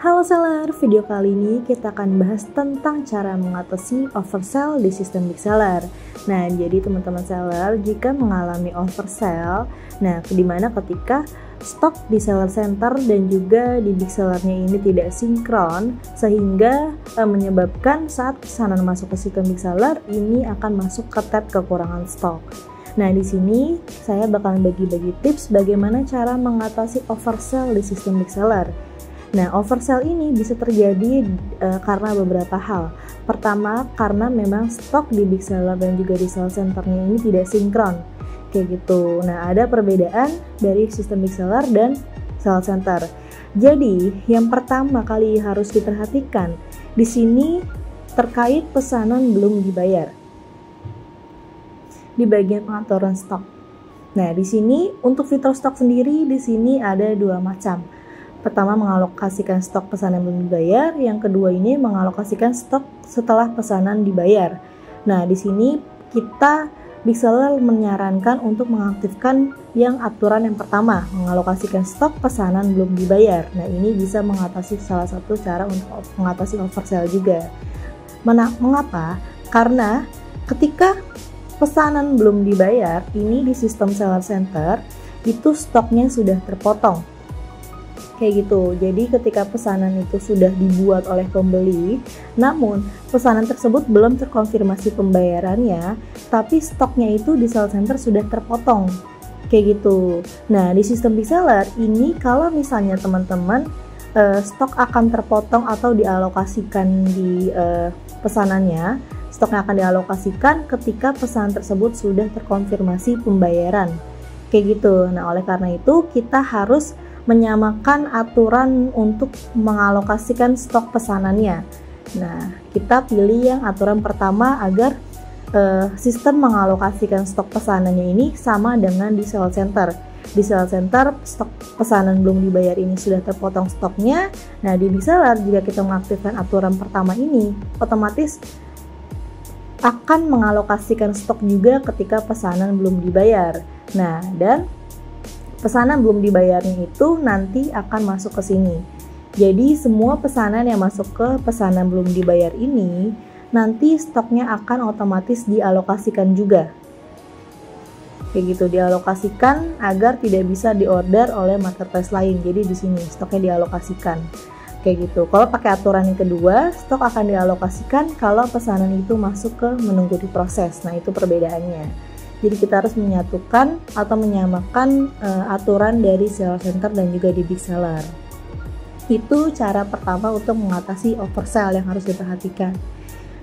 Halo seller, video kali ini kita akan bahas tentang cara mengatasi oversell di sistem big seller. Nah, jadi teman-teman seller, jika mengalami oversell, dimana ketika stok di seller center dan juga di big sellernya ini tidak sinkron, sehingga menyebabkan saat pesanan masuk ke sistem big seller ini akan masuk ke tab kekurangan stok. Nah, di sini saya bakalan bagi-bagi tips bagaimana cara mengatasi oversell di sistem big seller. Nah, oversell ini bisa terjadi karena beberapa hal. Pertama, karena memang stok di big seller dan juga di sell centernya ini tidak sinkron, kayak gitu. Nah, ada perbedaan dari sistem big seller dan sell center. Jadi, yang pertama kali harus diperhatikan di sini terkait pesanan belum dibayar. Di bagian pengaturan stok. Nah, di sini untuk fitur stok sendiri di sini ada dua macam. Pertama, mengalokasikan stok pesanan belum dibayar. Yang kedua ini mengalokasikan stok setelah pesanan dibayar. Nah, di sini kita big seller menyarankan untuk mengaktifkan yang aturan yang pertama, mengalokasikan stok pesanan belum dibayar. Nah, ini bisa mengatasi salah satu cara untuk mengatasi oversell juga. Mengapa? Karena ketika pesanan belum dibayar, ini di sistem seller center itu stoknya sudah terpotong. Kayak gitu. Jadi ketika pesanan itu sudah dibuat oleh pembeli, namun pesanan tersebut belum terkonfirmasi pembayarannya, tapi stoknya itu di sell center sudah terpotong. Kayak gitu. Nah, di sistem big seller ini kalau misalnya teman-teman stok akan terpotong atau dialokasikan di pesanannya, stoknya akan dialokasikan ketika pesanan tersebut sudah terkonfirmasi pembayaran. Kayak gitu. Nah, oleh karena itu kita harus menyamakan aturan untuk mengalokasikan stok pesanannya. Nah, kita pilih yang aturan pertama agar sistem mengalokasikan stok pesanannya ini sama dengan di sell center. Di sell center stok pesanan belum dibayar ini sudah terpotong stoknya. Nah, di big seller jika kita mengaktifkan aturan pertama ini, otomatis akan mengalokasikan stok juga ketika pesanan belum dibayar. Nah, dan pesanan belum dibayarnya itu nanti akan masuk ke sini. Jadi semua pesanan yang masuk ke pesanan belum dibayar ini nanti stoknya akan otomatis dialokasikan juga. Kayak gitu, dialokasikan agar tidak bisa diorder oleh marketplace lain. Jadi di sini stoknya dialokasikan. Kayak gitu. Kalau pakai aturan yang kedua, stok akan dialokasikan kalau pesanan itu masuk ke menunggu diproses. Nah, itu perbedaannya. Jadi kita harus menyatukan atau menyamakan aturan dari seller center dan juga di big seller. Itu cara pertama untuk mengatasi oversell yang harus diperhatikan.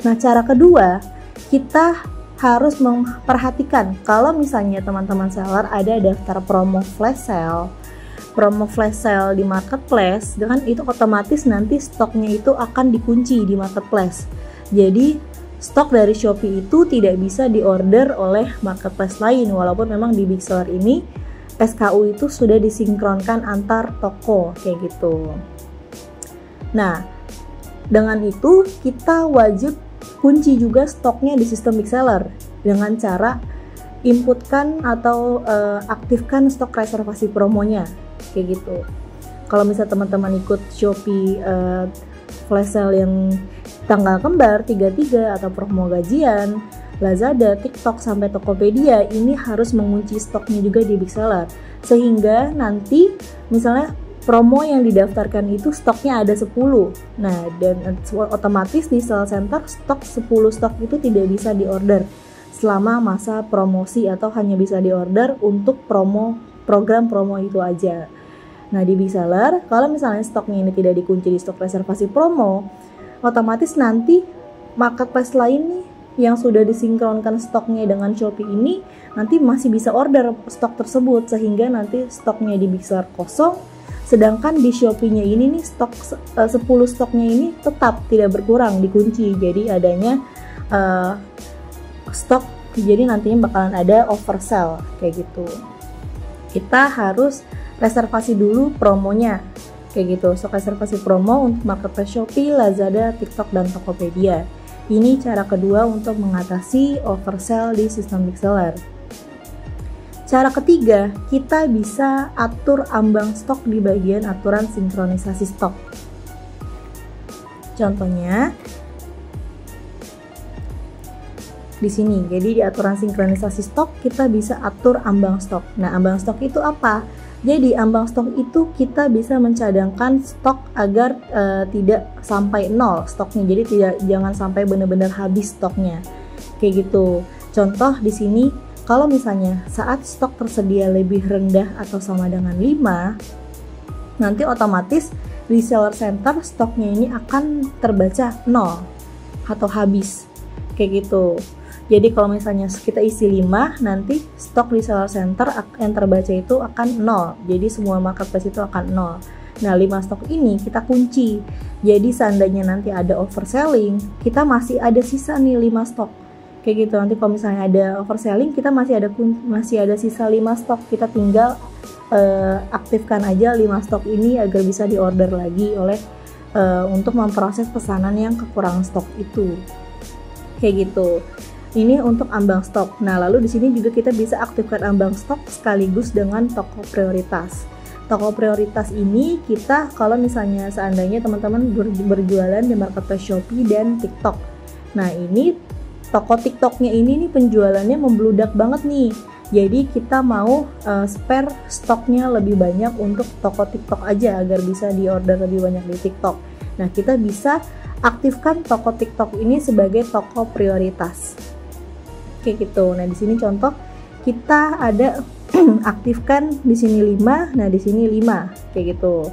Nah, cara kedua, kita harus memperhatikan kalau misalnya teman-teman seller ada daftar promo flash sale di marketplace, dengan itu otomatis nanti stoknya itu akan dikunci di marketplace. Jadi stok dari Shopee itu tidak bisa diorder oleh marketplace lain, walaupun memang di big seller ini SKU itu sudah disinkronkan antar toko kayak gitu. Nah, dengan itu kita wajib kunci juga stoknya di sistem big seller dengan cara inputkan atau aktifkan stok reservasi promonya kayak gitu. Kalau misalnya teman-teman ikut Shopee flash sale yang tanggal kembar 33 atau promo gajian, Lazada, TikTok sampai Tokopedia ini harus mengunci stoknya juga di big seller, sehingga nanti misalnya promo yang didaftarkan itu stoknya ada 10. Nah, dan otomatis di sell center stok 10 stok itu tidak bisa diorder selama masa promosi atau hanya bisa diorder untuk program promo itu aja. Nah, di big seller kalau misalnya stoknya ini tidak dikunci di stok reservasi promo, otomatis nanti marketplace lain nih yang sudah disinkronkan stoknya dengan Shopee ini nanti masih bisa order stok tersebut, sehingga nanti stoknya di big seller kosong, sedangkan di Shopee-nya ini nih stok 10 stoknya ini tetap tidak berkurang, dikunci. Jadi adanya stok, jadi nantinya bakalan ada oversell kayak gitu. Kita harus reservasi dulu promonya kayak gitu. Stok reservasi promo untuk marketplace Shopee, Lazada, TikTok, dan Tokopedia. Ini cara kedua untuk mengatasi oversell di sistem big seller. Cara ketiga, kita bisa atur ambang stok di bagian aturan sinkronisasi stok. Contohnya di sini. Jadi di aturan sinkronisasi stok kita bisa atur ambang stok. Nah, ambang stok itu apa? Jadi ambang stok itu kita bisa mencadangkan stok agar tidak sampai nol stoknya. Jadi jangan sampai benar-benar habis stoknya. Kayak gitu. Contoh di sini, kalau misalnya saat stok tersedia lebih rendah atau sama dengan 5, nanti otomatis reseller center stoknya ini akan terbaca 0 atau habis. Kayak gitu. Jadi kalau misalnya kita isi 5, nanti stok reseller center yang terbaca itu akan 0. Jadi semua marketplace itu akan 0. Nah, 5 stok ini kita kunci. Jadi seandainya nanti ada overselling, kita masih ada sisa nih 5 stok. Kayak gitu. Nanti kalau misalnya ada overselling, kita masih ada sisa 5 stok. Kita tinggal aktifkan aja 5 stok ini agar bisa diorder lagi oleh untuk memproses pesanan yang kekurangan stok itu. Kayak gitu. Ini untuk ambang stok. Nah, lalu di sini juga kita bisa aktifkan ambang stok sekaligus dengan toko prioritas. Toko prioritas ini kita kalau misalnya seandainya teman-teman berjualan di marketplace Shopee dan TikTok. Nah, ini toko TikToknya ini nih penjualannya membludak banget nih. Jadi kita mau spare stoknya lebih banyak untuk toko TikTok aja agar bisa diorder lebih banyak di TikTok. Nah, kita bisa aktifkan toko TikTok ini sebagai toko prioritas. Kayak gitu. Nah, di sini contoh kita ada aktifkan di sini 5, nah di sini 5 kayak gitu.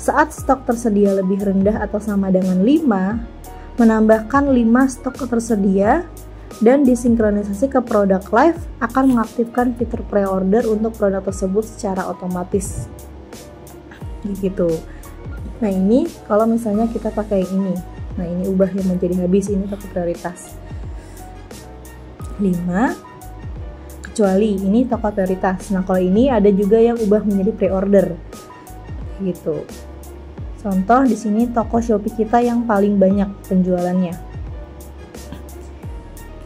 Saat stok tersedia lebih rendah atau sama dengan 5, menambahkan 5 stok tersedia dan disinkronisasi ke produk live akan mengaktifkan fitur pre-order untuk produk tersebut secara otomatis. Gitu. Nah, ini kalau misalnya kita pakai ini. Nah, ini ubah yang menjadi habis, ini toko prioritas. 5 kecuali ini toko prioritas. Nah, kalau ini ada juga yang ubah menjadi pre-order gitu. Contoh di sini toko Shopee kita yang paling banyak penjualannya.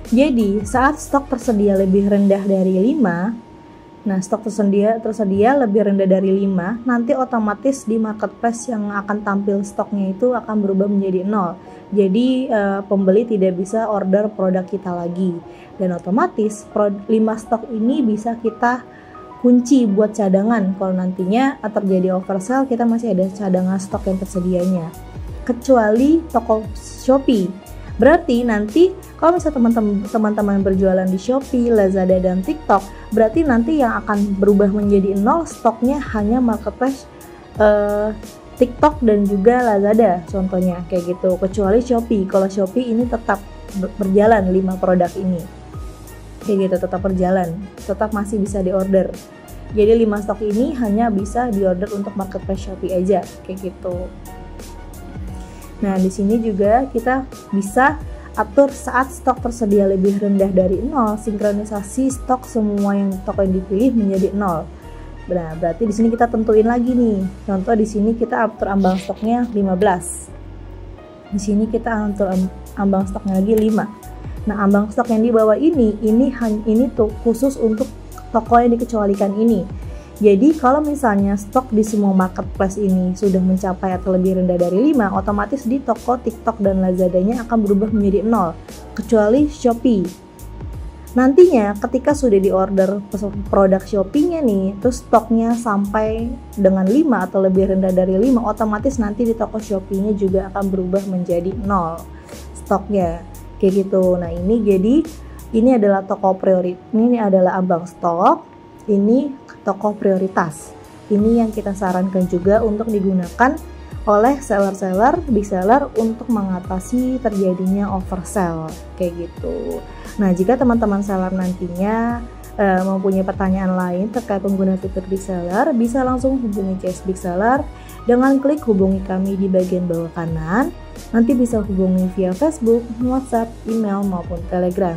Jadi saat stok tersedia lebih rendah dari 5, nah stok tersedia lebih rendah dari 5, nanti otomatis di marketplace yang akan tampil stoknya itu akan berubah menjadi 0. Jadi pembeli tidak bisa order produk kita lagi. Dan otomatis 5 stok ini bisa kita kunci buat cadangan. Kalau nantinya terjadi oversell, kita masih ada cadangan stok yang tersedianya. Kecuali toko Shopee. Berarti nanti kalau misalnya teman-teman berjualan di Shopee, Lazada, dan TikTok, berarti nanti yang akan berubah menjadi 0 stoknya hanya marketplace TikTok dan juga Lazada contohnya kayak gitu. Kecuali Shopee. Kalau Shopee ini tetap berjalan 5 produk ini. Kayak gitu, tetap berjalan, tetap masih bisa diorder. Jadi 5 stok ini hanya bisa diorder untuk marketplace Shopee aja, kayak gitu. Nah, di sini juga kita bisa atur saat stok tersedia lebih rendah dari 0, sinkronisasi stok semua yang toko yang dipilih menjadi 0. Nah, berarti di sini kita tentuin lagi nih. Contoh di sini kita atur ambang stoknya 15. Di sini kita atur ambang stoknya lagi 5. Nah, ambang stok yang di bawah ini tuh khusus untuk toko yang dikecualikan ini. Jadi kalau misalnya stok di semua marketplace ini sudah mencapai atau lebih rendah dari 5, otomatis di toko TikTok dan Lazadanya akan berubah menjadi 0, kecuali Shopee. Nantinya ketika sudah diorder produk Shopee-nya nih, terus stoknya sampai dengan 5 atau lebih rendah dari 5, otomatis nanti di toko Shopee-nya juga akan berubah menjadi 0 stoknya. Kayak gitu. Nah, ini adalah toko prioritas. Ini adalah ambang stok. Ini toko prioritas. Ini yang kita sarankan juga untuk digunakan oleh seller-seller, reseller untuk mengatasi terjadinya oversell kayak gitu. Nah, jika teman-teman seller nantinya mempunyai pertanyaan lain terkait pengguna fitur reseller, bisa langsung hubungi CS Big Seller dengan klik hubungi kami di bagian bawah kanan. Nanti bisa hubungi via Facebook, WhatsApp, email, maupun Telegram.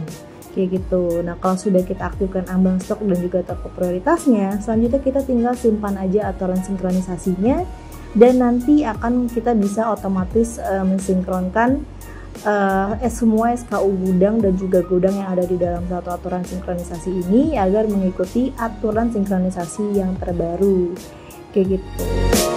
Kayak gitu. Nah, kalau sudah kita aktifkan ambang stok dan juga toko prioritasnya, selanjutnya kita tinggal simpan aja aturan sinkronisasinya, dan nanti akan kita bisa otomatis mensinkronkan semua SKU gudang dan juga gudang yang ada di dalam satu aturan sinkronisasi ini agar mengikuti aturan sinkronisasi yang terbaru. Kayak gitu.